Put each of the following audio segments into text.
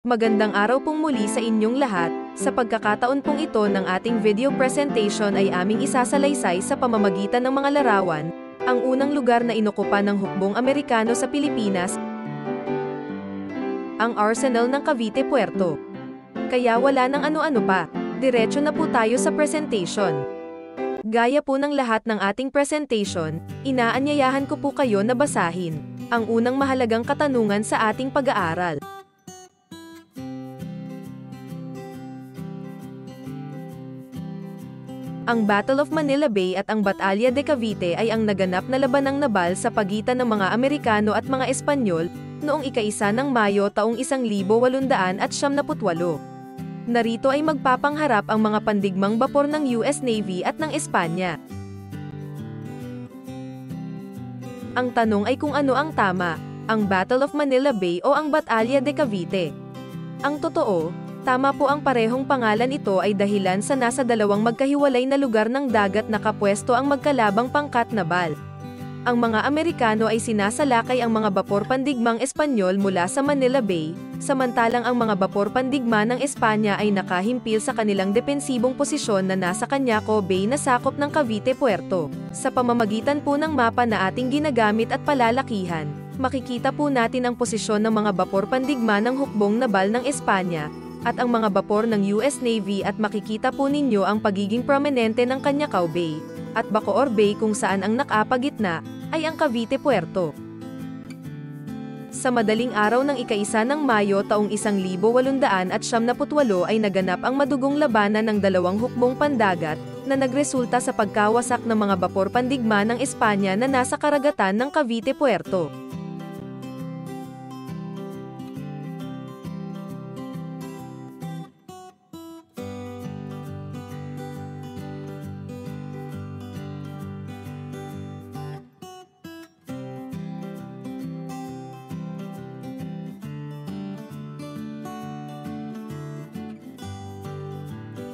Magandang araw pong muli sa inyong lahat. Sa pagkakataon pong ito ng ating video presentation ay aming isasalaysay sa pamamagitan ng mga larawan, ang unang lugar na inokupa ng hukbong Amerikano sa Pilipinas, ang Arsenal ng Cavite Puerto. Kaya wala nang ano-ano pa, diretso na po tayo sa presentation. Gaya po ng lahat ng ating presentation, inaanyayahan ko po kayo na basahin ang unang mahalagang katanungan sa ating pag-aaral. Ang Battle of Manila Bay at ang Batalya de Cavite ay ang naganap na labanang nabal sa pagitan ng mga Amerikano at mga Espanyol noong ika-1 ng Mayo taong 1878. Narito ay magpapangharap ang mga pandigmang bapor ng US Navy at ng Espanya. Ang tanong ay kung ano ang tama, ang Battle of Manila Bay o ang Batalya de Cavite. Ang totoo, tama po ang parehong pangalan. Ito ay dahilan sa nasa dalawang magkahiwalay na lugar ng dagat nakapwesto ang magkalabang pangkat na bal. Ang mga Amerikano ay sinasalakay ang mga bapor pandigmang Espanyol mula sa Manila Bay, samantalang ang mga bapor pandigma ng Espanya ay nakahimpil sa kanilang depensibong posisyon na nasa Cañaco Bay na sakop ng Cavite Puerto. Sa pamamagitan po ng mapa na ating ginagamit at palalakihan, makikita po natin ang posisyon ng mga bapor pandigma ng hukbong nabal ng Espanya at ang mga bapor ng US Navy, at makikita po ninyo ang pagiging prominente ng Cañacao Bay at Bacoor Bay kung saan ang nakapagitna ay ang Cavite Puerto. Sa madaling araw ng ika-1 ng Mayo taong 1878 ay naganap ang madugong labanan ng dalawang hukbong pandagat na nagresulta sa pagkawasak ng mga bapor pandigma ng Espanya na nasa karagatan ng Cavite Puerto.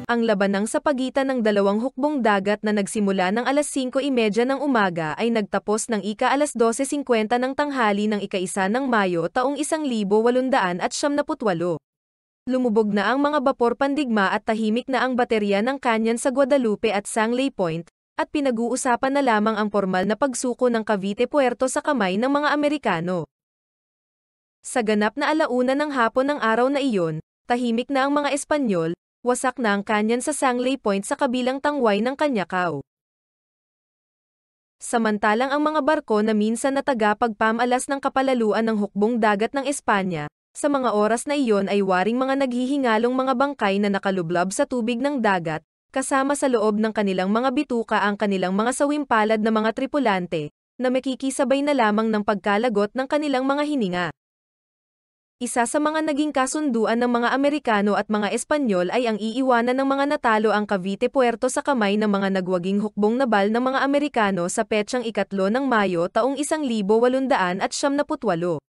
Ang labanang sa pagitan ng dalawang hukbong dagat na nagsimula ng 5:30 ng umaga ay nagtapos ng ika-12:50 ng tanghali ng ika-1 ng Mayo taong 1878. Lumubog na ang mga bapor pandigma at tahimik na ang baterya ng Canyon sa Guadalupe at Sangley Point, at pinag-uusapan na lamang ang pormal na pagsuko ng Cavite Puerto sa kamay ng mga Amerikano. Sa ganap na 1:00 ng hapon ng araw na iyon, tahimik na ang mga Espanyol, wasak na ang Canyon sa Sangley Point sa kabilang tangway ng Cañacao. Samantalang ang mga barko na minsan na tagapagpamalas ng kapalaluan ng hukbong dagat ng Espanya, sa mga oras na iyon ay waring mga naghihingalong mga bangkay na nakalublob sa tubig ng dagat, kasama sa loob ng kanilang mga bituka ang kanilang mga sawimpalad na mga tripulante, na makikisabay na lamang ng pagkalagot ng kanilang mga hininga. Isa sa mga naging kasunduan ng mga Amerikano at mga Espanyol ay ang iiwanan ng mga natalo ang Cavite Puerto sa kamay ng mga nagwaging hukbong nabal ng mga Amerikano sa petsang 3 ng Mayo taong 1878.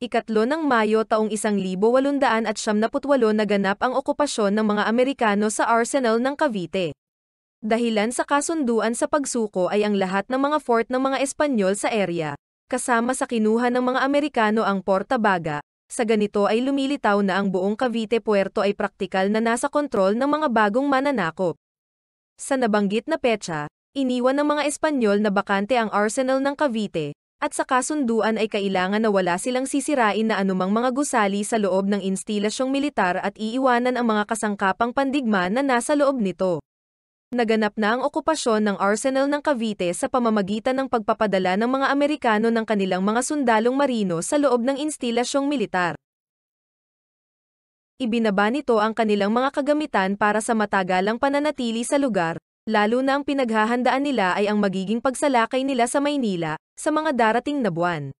3 ng Mayo taong 1878 naganap ang okupasyon ng mga Amerikano sa Arsenal ng Cavite. Dahilan sa kasunduan sa pagsuko ay ang lahat ng mga fort ng mga Espanyol sa area, kasama sa kinuha ng mga Amerikano ang Porta Baga. Sa ganito ay lumilitaw na ang buong Cavite Puerto ay praktikal na nasa kontrol ng mga bagong mananakop. Sa nabanggit na petsa, iniwan ng mga Espanyol na bakante ang Arsenal ng Cavite, at sa kasunduan ay kailangan na wala silang sisirain na anumang mga gusali sa loob ng instalasyong militar at iiwanan ang mga kasangkapang pandigma na nasa loob nito. Naganap na ang okupasyon ng Arsenal ng Cavite sa pamamagitan ng pagpapadala ng mga Amerikano ng kanilang mga sundalong marino sa loob ng instalasyong militar. Ibinaba nito ang kanilang mga kagamitan para sa matagalang pananatili sa lugar, lalo na ang pinaghahandaan nila ay ang magiging pagsalakay nila sa Maynila sa mga darating na buwan.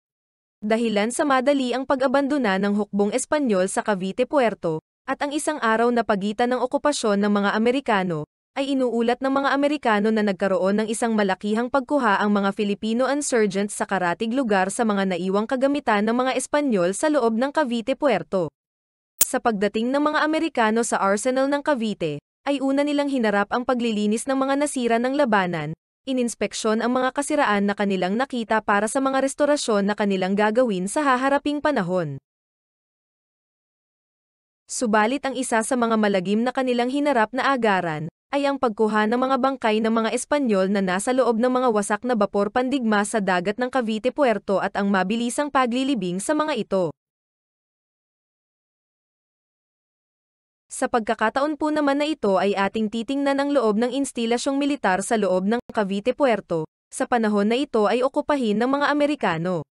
Dahilan sa madali ang pag-abandona ng hukbong Espanyol sa Cavite Puerto, at ang isang araw na pagitan ng okupasyon ng mga Amerikano, ay inuulat ng mga Amerikano na nagkaroon ng isang malakihang pagkuha ang mga Filipino insurgents sa karatig lugar sa mga naiwang kagamitan ng mga Espanyol sa loob ng Cavite Puerto. Sa pagdating ng mga Amerikano sa Arsenal ng Cavite, ay una nilang hinarap ang paglilinis ng mga nasira ng labanan, ininspeksyon ang mga kasiraan na kanilang nakita para sa mga restorasyon na kanilang gagawin sa haharaping panahon. Subalit ang isa sa mga malagim na kanilang hinarap na agaran, ay ang pagkuha ng mga bangkay ng mga Espanyol na nasa loob ng mga wasak na bapor pandigma sa dagat ng Cavite Puerto at ang mabilisang paglilibing sa mga ito. Sa pagkakataon po naman na ito ay ating titingnan ang loob ng instalasyong militar sa loob ng Cavite Puerto, sa panahon na ito ay okupahin ng mga Amerikano.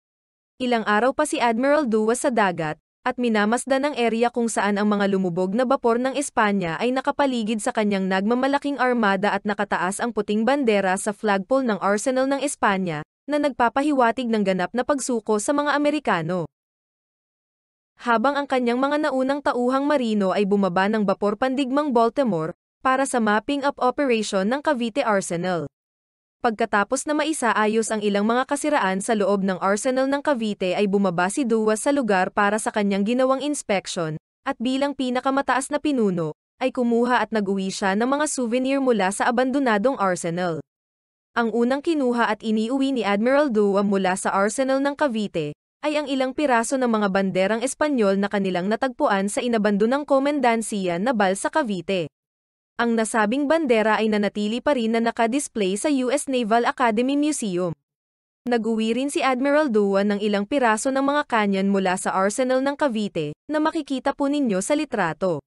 Ilang araw pa si Admiral Duwas sa dagat, at minamasdan ang area kung saan ang mga lumubog na bapor ng Espanya ay nakapaligid sa kanyang nagmamalaking armada at nakataas ang puting bandera sa flagpole ng arsenal ng Espanya, na nagpapahiwatig ng ganap na pagsuko sa mga Amerikano. Habang ang kanyang mga naunang tauhang marino ay bumaba ng bapor pandigmang Baltimore, para sa mapping up operation ng Cavite Arsenal. Pagkatapos na maisaayos ang ilang mga kasiraan sa loob ng arsenal ng Cavite ay bumaba si Duwas sa lugar para sa kanyang ginawang inspection, at bilang pinakamataas na pinuno, ay kumuha at nag-uwi siya ng mga souvenir mula sa abandonadong arsenal. Ang unang kinuha at iniuwi ni Admiral Duwas mula sa arsenal ng Cavite, ay ang ilang piraso ng mga banderang Espanyol na kanilang natagpuan sa inabandonang komendansiya na Bal sa Cavite. Ang nasabing bandera ay nanatili pa rin na nakadisplay sa US Naval Academy Museum. Nag-uwi rin si Admiral Duwas ng ilang piraso ng mga kanyon mula sa arsenal ng Cavite, na makikita po ninyo sa litrato.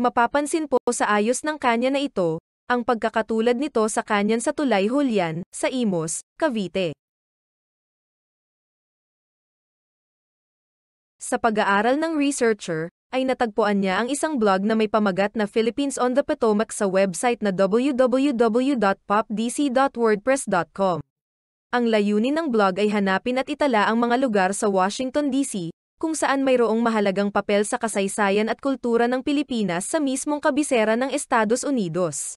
Mapapansin po sa ayos ng kanya na ito, ang pagkakatulad nito sa kanyon sa Tulay Julian, sa Imos, Cavite. Sa pag-aaral ng researcher, ay natagpuan niya ang isang blog na may pamagat na Philippines on the Potomac sa website na www.popdc.wordpress.com. Ang layunin ng blog ay hanapin at itala ang mga lugar sa Washington, D.C., kung saan mayroong mahalagang papel sa kasaysayan at kultura ng Pilipinas sa mismong kabisera ng Estados Unidos.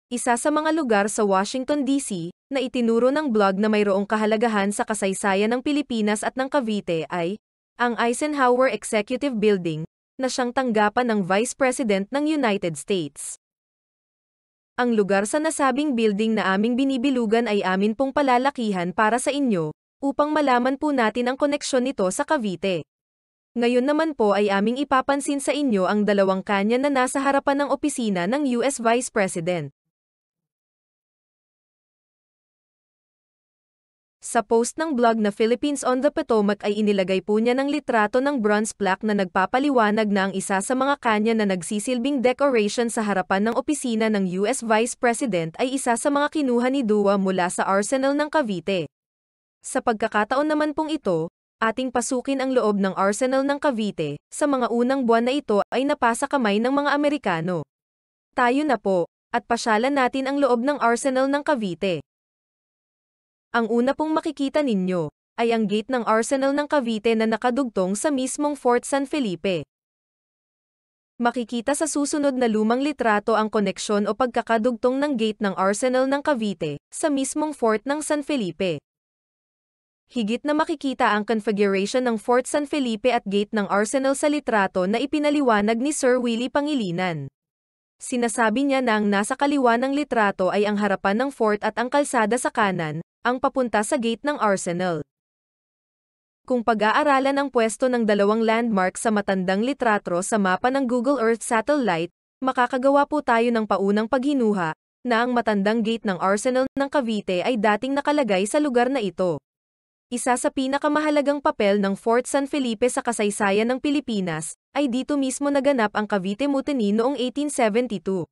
Isa sa mga lugar sa Washington, D.C., na itinuro ng blog na mayroong kahalagahan sa kasaysayan ng Pilipinas at ng Cavite ay ang Eisenhower Executive Building, na siyang tanggapan ng Vice President ng United States. Ang lugar sa nasabing building na aming binibilugan ay amin pong palalakihan para sa inyo, upang malaman po natin ang koneksyon nito sa Cavite. Ngayon naman po ay aming ipapansin sa inyo ang dalawang kanyon na nasa harapan ng opisina ng US Vice President. Sa post ng blog na Philippines on the Potomac ay inilagay po niya ng litrato ng bronze plaque na nagpapaliwanag na ang isa sa mga kanya na nagsisilbing decoration sa harapan ng opisina ng US Vice President ay isa sa mga kinuha ni Duwas mula sa arsenal ng Cavite. Sa pagkakataon naman pong ito, ating pasukin ang loob ng arsenal ng Cavite, sa mga unang buwan na ito ay napasa kamay ng mga Amerikano. Tayo na po, at pasyalan natin ang loob ng arsenal ng Cavite. Ang una pong makikita ninyo, ay ang gate ng arsenal ng Cavite na nakadugtong sa mismong Fort San Felipe. Makikita sa susunod na lumang litrato ang koneksyon o pagkakadugtong ng gate ng arsenal ng Cavite, sa mismong Fort ng San Felipe. Higit na makikita ang configuration ng Fort San Felipe at gate ng arsenal sa litrato na ipinaliwanag ni Sir Willie Pangilinan. Sinasabi niya na ang nasa kaliwa ng litrato ay ang harapan ng fort at ang kalsada sa kanan, ang papunta sa gate ng arsenal. Kung pag-aaralan ang pwesto ng dalawang landmark sa matandang litrato sa mapa ng Google Earth Satellite, makakagawa po tayo ng paunang paghinuha, na ang matandang gate ng arsenal ng Cavite ay dating nakalagay sa lugar na ito. Isa sa pinakamahalagang papel ng Fort San Felipe sa kasaysayan ng Pilipinas, ay dito mismo naganap ang Cavite Mutiny noong 1872.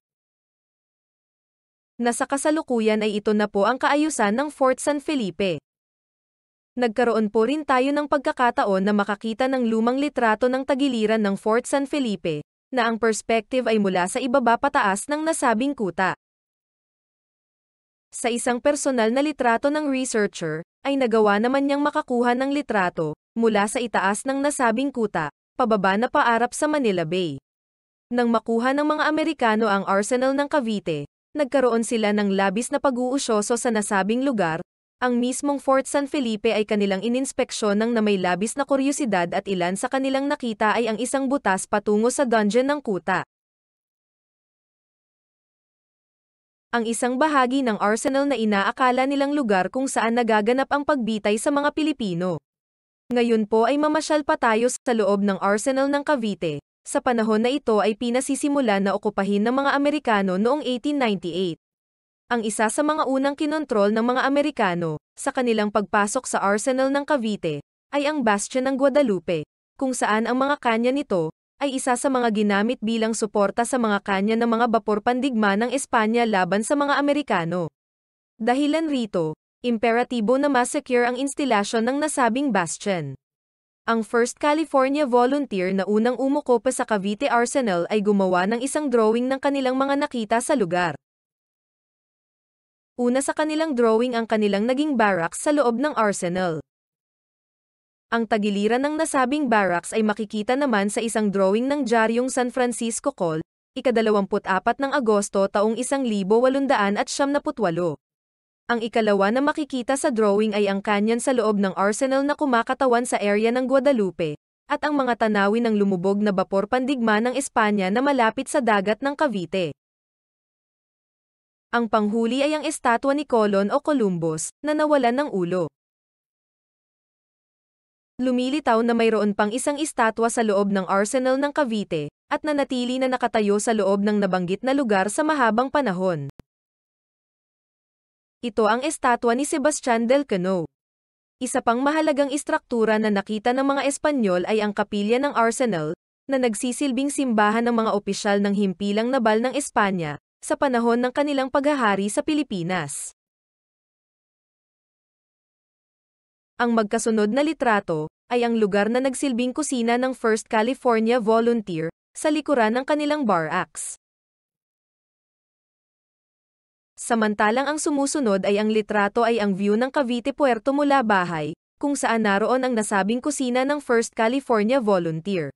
Nasa kasalukuyan ay ito na po ang kaayusan ng Fort San Felipe. Nagkaroon po rin tayo ng pagkakataon na makakita ng lumang litrato ng tagiliran ng Fort San Felipe, na ang perspective ay mula sa ibaba pataas ng nasabing kuta. Sa isang personal na litrato ng researcher, ay nagawa naman niyang makakuha ng litrato, mula sa itaas ng nasabing kuta, pababa na paarap sa Manila Bay. Nang makuha ng mga Amerikano ang arsenal ng Cavite, nagkaroon sila ng labis na pag-uusyoso sa nasabing lugar. Ang mismong Fort San Felipe ay kanilang ininspeksyon ng na may labis na kuryosidad at ilan sa kanilang nakita ay ang isang butas patungo sa dungeon ng kuta. ang isang bahagi ng arsenal na inaakala nilang lugar kung saan nagaganap ang pagbitay sa mga Pilipino. Ngayon po ay mamasyal pa tayo sa loob ng arsenal ng Cavite. Sa panahon na ito ay pinasisimula na okupahin ng mga Amerikano noong 1898. Ang isa sa mga unang kinontrol ng mga Amerikano, sa kanilang pagpasok sa arsenal ng Cavite, ay ang Bastion ng Guadalupe, kung saan ang mga kanya nito, ay isa sa mga ginamit bilang suporta sa mga kanya ng mga bapor pandigma ng Espanya laban sa mga Amerikano. Dahilan rito, imperatibo na ma-secure ang instalasyon ng nasabing bastion. Ang 1st California Volunteer na unang umuko pa sa Cavite Arsenal ay gumawa ng isang drawing ng kanilang mga nakita sa lugar. Una sa kanilang drawing ang kanilang naging barracks sa loob ng arsenal. Ang tagiliran ng nasabing barracks ay makikita naman sa isang drawing ng Diaryong San Francisco Call, ika-24 ng Agosto taong 1878. Ang ikalawa na makikita sa drawing ay ang kanyan sa loob ng arsenal na kumakatawan sa area ng Guadalupe, at ang mga tanawin ng lumubog na bapor pandigma ng Espanya na malapit sa dagat ng Cavite. Ang panghuli ay ang estatwa ni Colon o Columbus, na nawalan ng ulo. Lumilitaw na mayroon pang isang estatwa sa loob ng arsenal ng Cavite, at nanatili na nakatayo sa loob ng nabanggit na lugar sa mahabang panahon. Ito ang estatwa ni Sebastian del Cano. Isa pang mahalagang istruktura na nakita ng mga Espanyol ay ang kapilya ng arsenal, na nagsisilbing simbahan ng mga opisyal ng himpilang nabal ng Espanya, sa panahon ng kanilang paghahari sa Pilipinas. Ang magkasunod na litrato, ay ang lugar na nagsilbing kusina ng 1st California Volunteer, sa likuran ng kanilang barracks. Samantalang ang sumusunod ay ang litrato ay ang view ng Cavite Puerto mula bahay, kung saan naroon ang nasabing kusina ng 1st California Volunteer.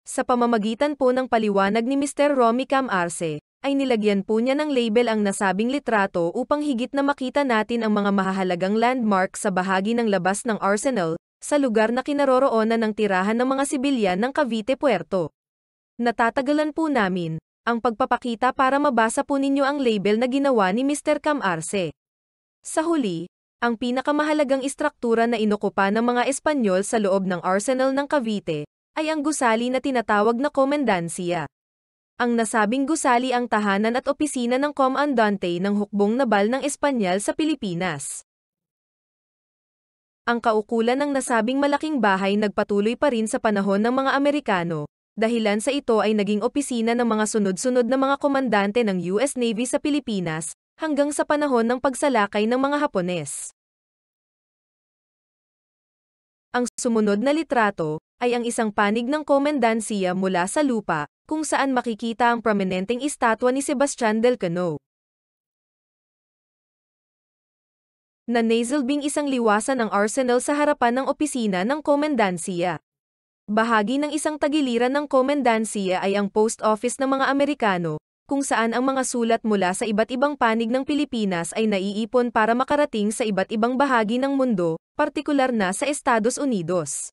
Sa pamamagitan po ng paliwanag ni Mr. Romy Cam Arce, ay nilagyan po niya ng label ang nasabing litrato upang higit na makita natin ang mga mahahalagang landmark sa bahagi ng labas ng arsenal, sa lugar na kinaroroonan ng tirahan ng mga sibilyan ng Cavite Puerto. Natatagalan po namin ang pagpapakita para mabasa po ninyo ang label na ginawa ni Mr. Cam Arce. Sa huli, ang pinakamahalagang istruktura na inokupa ng mga Espanyol sa loob ng arsenal ng Cavite, ay ang gusali na tinatawag na komendansiya. Ang nasabing gusali ang tahanan at opisina ng komandante ng hukbong nabal ng Espanyol sa Pilipinas. Ang kaukulan ng nasabing malaking bahay nagpatuloy pa rin sa panahon ng mga Amerikano, dahilan sa ito ay naging opisina ng mga sunod-sunod na mga komandante ng US Navy sa Pilipinas, hanggang sa panahon ng pagsalakay ng mga Hapones. Ang sumunod na litrato, ay ang isang panig ng komendansiya mula sa lupa, kung saan makikita ang prominenteng estatwa ni Sebastian del Cano. Nanasilbing isang liwasan ng arsenal sa harapan ng opisina ng komendansiya. Bahagi ng isang tagiliran ng komendansiya ay ang post office ng mga Amerikano, kung saan ang mga sulat mula sa iba't ibang panig ng Pilipinas ay naiipon para makarating sa iba't ibang bahagi ng mundo, partikular na sa Estados Unidos.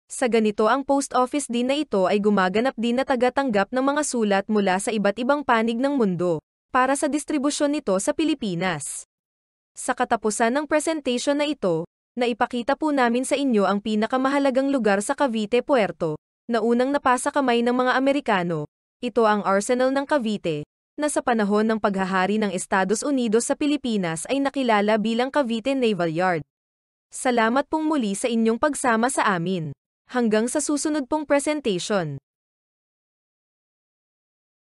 Sa ganito ang post office din na ito ay gumaganap din na tagatanggap ng mga sulat mula sa iba't ibang panig ng mundo, para sa distribusyon nito sa Pilipinas. Sa katapusan ng presentation na ito, naipakita po namin sa inyo ang pinakamahalagang lugar sa Cavite Puerto, na unang napasa kamay ng mga Amerikano. Ito ang arsenal ng Cavite, na sa panahon ng paghahari ng Estados Unidos sa Pilipinas ay nakilala bilang Cavite Naval Yard. Salamat pong muli sa inyong pagsama sa amin. Hanggang sa susunod pong presentation.